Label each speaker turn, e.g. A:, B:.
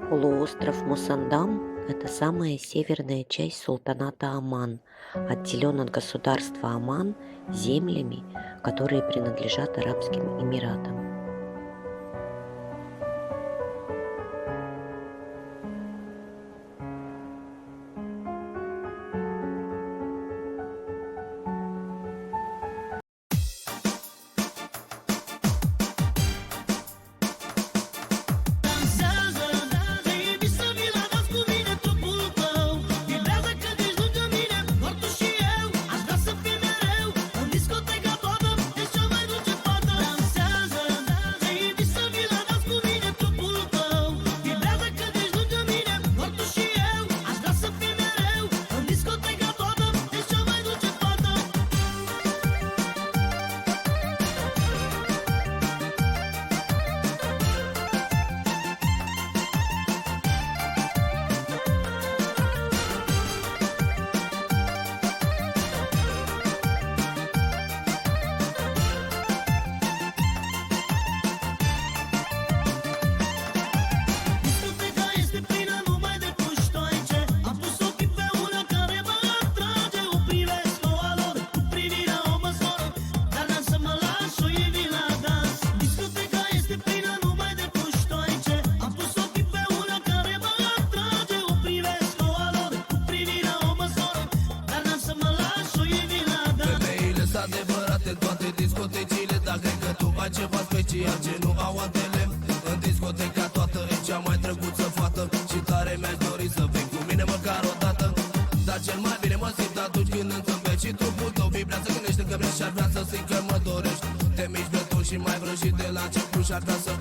A: Полуостров Мусандам — это самая северная часть султаната Оман, отделен от государства Оман землями, которые принадлежат Арабским Эмиратам.
B: Dansează, baby, să vii la dans cu mine, trupul tău vibrează când ești lângă mine, doar tu și eu. Aș vrea să fii mereu în discoteca toată, ești cea mai dulce fată. Dansează, baby, să vii la dans cu mine, trupul tău vibrează când ești lângă mine, doar tu și eu. Aș vrea să fii mereu în discoteca toată, ești cea mai dulce fată. Discoteca este plină numai de puștoaice. Am pus ochii pe una care mă atrage. O privesc cu a lor, cu privirea o măsoară, dar n-am să mă las și o invit la dans. Discoteca este plină numai de puștoaice. Am pus ochii pe una care mă atrage. O privesc cu a lor, cu privirea o măsoară, dar n-am să mă las și o invit la dans.
C: Femeile sunt adevărate în toate discotecile, dar cred că tu ai ceva special ce nu au altele. În discoteca toată e cea mai drăguță fată și tare mi-aș dori să vii cu mine măcar o dată. Dar cel mai bine mă simt atunci când îmi zâmbești și trupul tău vibrează când ești lângă mine și ar vrea să simt că mă dorești. Te miști beton și mai vrăjit de la început și ar vrea să